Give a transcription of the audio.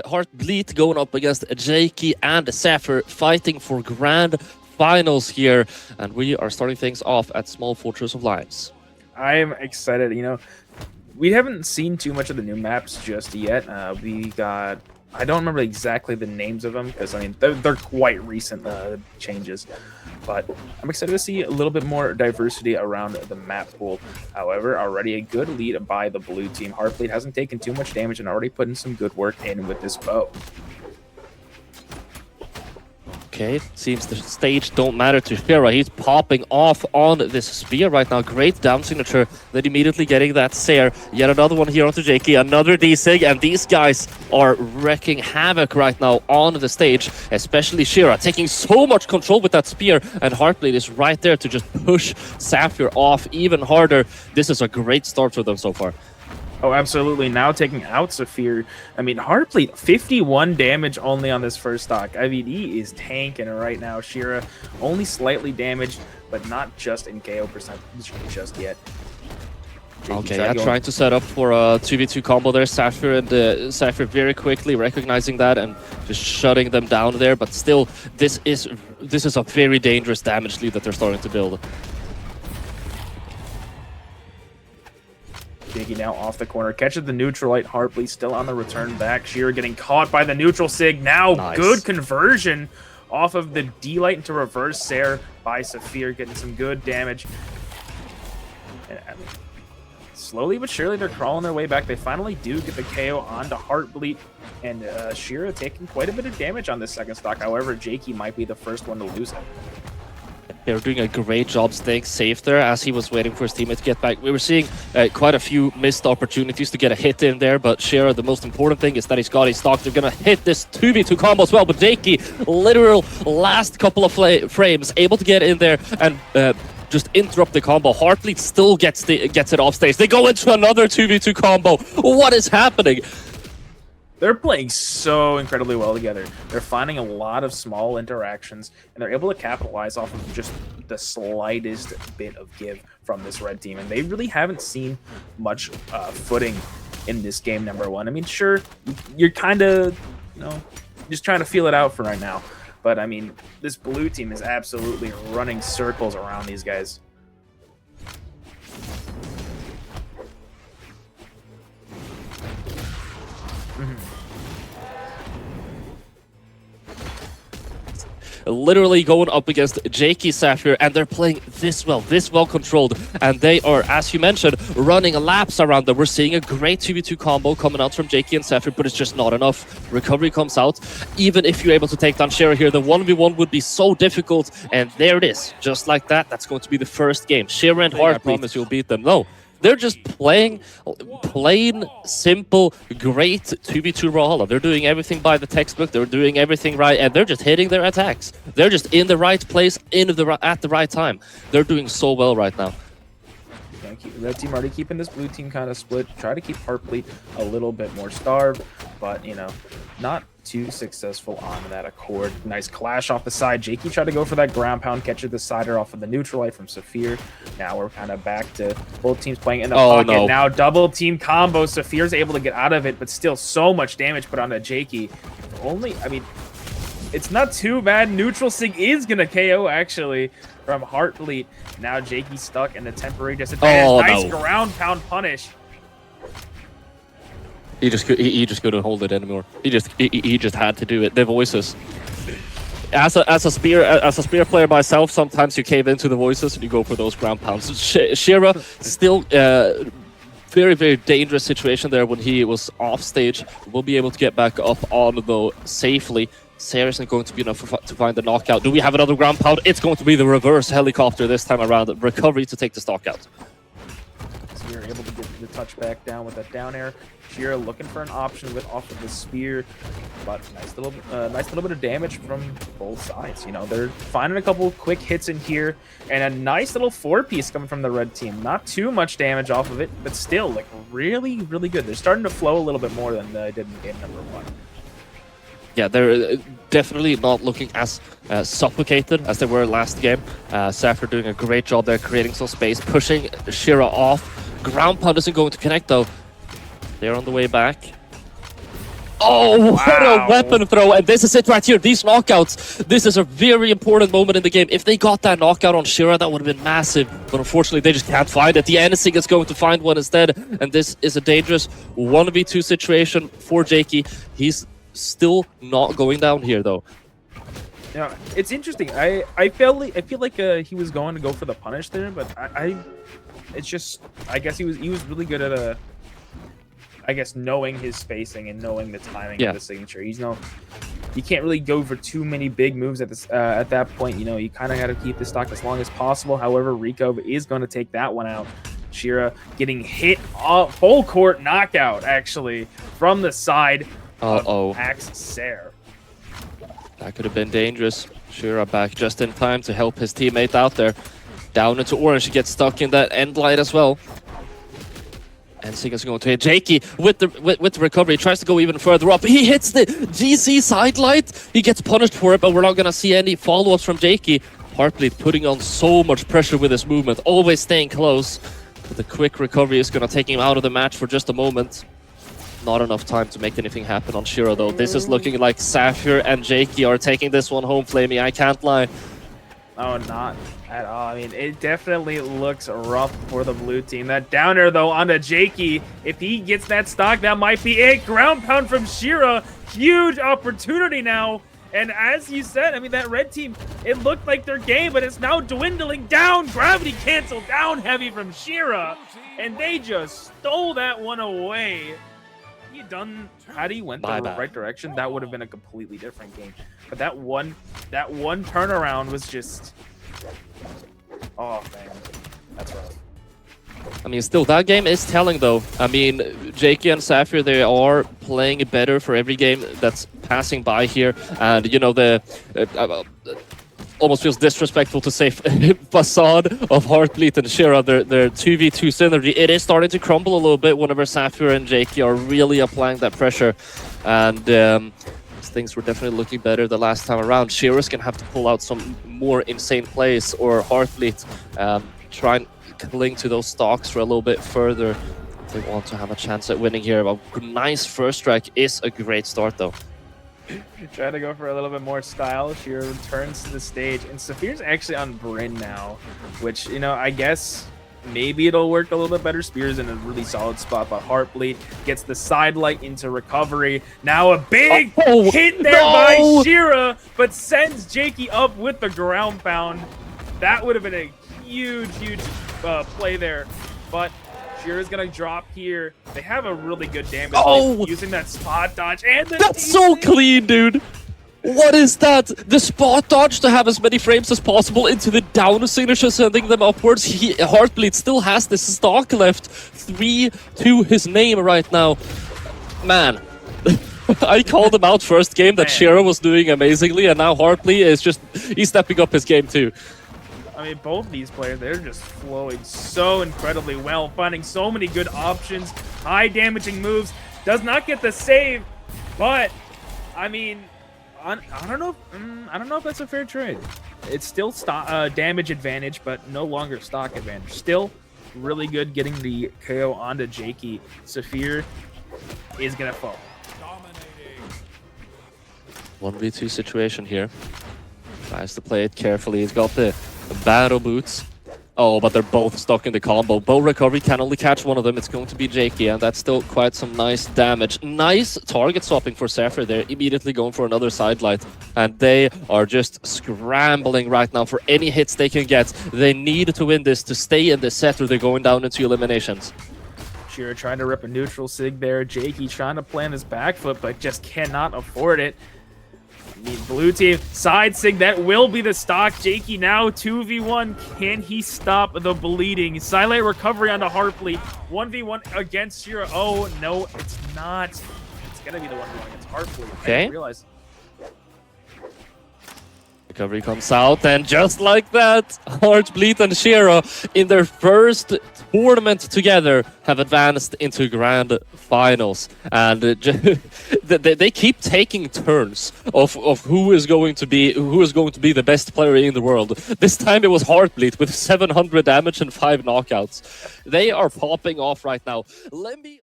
Heartbleat going up against Jakeyy and Saphir, fighting for grand finals here, and we are starting things off at Small Fortress of Lions. I am excited. We haven't seen too much of the new maps just yet. We got, I don't remember exactly the names of them because they're quite recent changes, but I'm excited to see a little bit more diversity around the map pool. However, already a good lead by the blue team. Heartbleat hasn't taken too much damage and already putting some good work in with this bow. Okay, seems the stage don't matter to Shira. He's popping off on this spear right now. Great down signature. Then immediately getting that Sair. Yet another one here onto Jakeyy. Another D-Sig. And these guys are wrecking havoc right now on the stage. Especially Shira taking so much control with that spear. And Heartbleat is right there to just push Saphir off even harder. This is a great start for them so far. Oh, absolutely. Now taking out Saphir. Heartbleat, 51 damage only on this first stock. He is tanking right now. Shira only slightly damaged, but not just in KO percentage just yet. Okay, trying to set up for a 2v2 combo there. Saphir and Saphir very quickly recognizing that and just shutting them down there. But still, this is a very dangerous damage lead that they're starting to build. Jakeyy now off the corner, catches the neutral light. Heartbleat still on the return back. Shira getting caught by the neutral sig. Now nice. Good conversion off of the D-light into reverse Sair by Saphir, getting some good damage. And, slowly but surely they're crawling their way back. They finally do get the KO onto Heartbleat, and Shira taking quite a bit of damage on this second stock. However, Jakeyy might be the first one to lose it. They're doing a great job staying safe there as he was waiting for his teammate to get back. We were seeing quite a few missed opportunities to get a hit in there, but Shira, the most important thing is that he's got his stock. They're going to hit this 2v2 combo as well, but Jakeyy, literal last couple of frames, able to get in there and just interrupt the combo. Heartbleat still gets it off stage. They go into another 2v2 combo. What is happening? They're playing so incredibly well together. They're finding a lot of small interactions, and they're able to capitalize off of just the slightest bit of give from this red team. And they really haven't seen much footing in this game, number one. Sure, you're kind of, just trying to feel it out for right now. But, this blue team is absolutely running circles around these guys. Literally going up against Jakeyy, Saphir, and they're playing this well controlled, and they are, as you mentioned, running laps around them. We're seeing a great 2v2 combo coming out from Jakeyy and Saphir, but it's just not enough. Recovery comes out. Even if you're able to take down Shira here, the 1v1 would be so difficult, and there it is. Just like that, that's going to be the first game. Shira and Heartbleat, I promise you'll beat them. No. They're just playing plain, simple, great 2v2 brawlhalla. They're doing everything by the textbook. They're doing everything right, and they're just hitting their attacks. They're just in the right place, at the right time. They're doing so well right now. Red team already keeping this blue team kind of split. Try to keep Heartbleat a little bit more starved, but, not too successful on that accord. Nice clash off the side. Jakeyy tried to go for that ground pound, catches the sider off of the neutral light from Saphir. Now we're kind of back to both teams playing in the pocket. No. Now double team combo. Saphir's able to get out of it, but still so much damage put onto Jakeyy. It's not too bad. Neutral sig is going to KO, actually, from Heartbleat. Now Jakeyy stuck in the temporary disadvantage. Nice ground pound punish. He just couldn't hold it anymore. He just had to do it. The voices. As a spear player myself, sometimes you cave into the voices and you go for those ground pounds. Shira still very, very dangerous situation there when he was off stage. We'll be able to get back up on though safely. Sair isn't going to be enough to find the knockout. Do we have another ground pound? It's going to be the reverse helicopter this time around. Recovery to take the stock out. So you're able to get the touchback down with that down air. Shira looking for an option off of the spear, but nice little bit of damage from both sides. They're finding a couple quick hits in here, and a nice little 4-piece coming from the red team. Not too much damage off of it, but still, really, really good. They're starting to flow a little bit more than they did in game number 1. Yeah, they're definitely not looking as suffocated as they were last game. Saphir doing a great job there, creating some space, pushing Shira off. Ground pound isn't going to connect though. They're on the way back. Oh, what Wow. a weapon throw. And this is it right here. These knockouts. This is a very important moment in the game. If they got that knockout on Shira, that would have been massive. But unfortunately, they just can't find it. The NSC is going to find one instead. And this is a dangerous 1v2 situation for Jakeyy. He's still not going down here, though. Yeah, it's interesting. I feel like he was going to go for the punish there, but it's just, I guess he was really good at I guess knowing his spacing and knowing the timing of the signature. You can't really go for too many big moves at this at that point. You know, you kind of got to keep the stock as long as possible. However, Rico is going to take that one out. Shira getting hit full court knockout actually from the side of Saphir. That could have been dangerous. Shira back just in time to help his teammate out there. Down into orange, he gets stuck in that end light as well. And Siga's going to hit Jakeyy with the recovery. He tries to go even further up. He hits the GC side light. He gets punished for it, but we're not going to see any follow-ups from Jakeyy. Heartbleat putting on so much pressure with his movement, always staying close. But the quick recovery is going to take him out of the match for just a moment. Not enough time to make anything happen on Shira, though. This is looking like Saphir and Jakeyy are taking this one home, Flamey. I can't lie. Oh, not at all. I mean, it definitely looks rough for the blue team. That downer, though, onto Jakeyy. If he gets that stock, that might be it. Ground pound from Shira. Huge opportunity now. And as you said, I mean, that red team, it looked like their game, but it's now dwindling down. Gravity cancel down heavy from Shira. And they just stole that one away. Had he went the right direction, that would have been a completely different game. But that one turnaround was just, oh man, that's rough. I mean, still, that game is telling, though. I mean, Jakeyy and Saphir, they are playing better for every game that's passing by here. And, you know, the almost feels disrespectful to say facade of Heartbleat and Shira, their 2v2 synergy. It is starting to crumble a little bit whenever Saphir and Jakeyy are really applying that pressure. And things were definitely looking better the last time around. Shira's gonna have to pull out some more insane plays, or Heartbleat try and cling to those stocks for a little bit further. They want to have a chance at winning here. A nice first strike is a great start, though. Try to go for a little bit more style. Shira returns to the stage, and Saphir's actually on Bryn now, which, you know, I guess maybe it'll work a little bit better. Spear's in a really solid spot, but Heartbleat gets the side light into recovery. Now a big hit there by Shira, but sends Jakeyy up with the ground pound. That would have been a huge play there, but Shira's gonna drop here. They have a really good damage using that spot dodge, and that's so clean, dude. What is that? The spot dodge to have as many frames as possible into the down signature, sending them upwards. Heartbleat still has this stock left. 3 to his name right now. Man, I called him out first game that Shira was doing amazingly, and now Heartbleat is he's stepping up his game too. I mean, both these players, they're just flowing so incredibly well, finding so many good options, high damaging moves. Does not get the save, but I mean, I don't know if that's a fair trade. It's still damage advantage, but no longer stock advantage. Still really good getting the KO onto Jakeyy. Saphir is gonna fall. 1v2 situation here. Tries to play it carefully. He's got the battle boots. Oh, but they're both stuck in the combo. Bow recovery can only catch one of them. It's going to be Jakeyy, and that's still quite some nice damage. Nice target swapping for Saphir there, immediately going for another side light. And they are just scrambling right now for any hits they can get. They need to win this to stay in this set, or they're going down into eliminations. Shira trying to rip a neutral sig there. Jakeyy trying to plan his back foot, but just cannot afford it. The blue team side sig, that will be the stock. Jakeyy now 2v1. Can he stop the bleeding? Silent recovery onto Heartbleat. 1v1 against Shira. Oh no, it's not. It's gonna be the 1v1 against Heartbleat. Okay. I didn't realize. Recovery comes out, and just like that, Heartbleat and Shira in their first tournament together have advanced into grand finals. And they keep taking turns of who is going to be the best player in the world. This time it was Heartbleat with 700 damage and 5 knockouts. They are popping off right now. Let me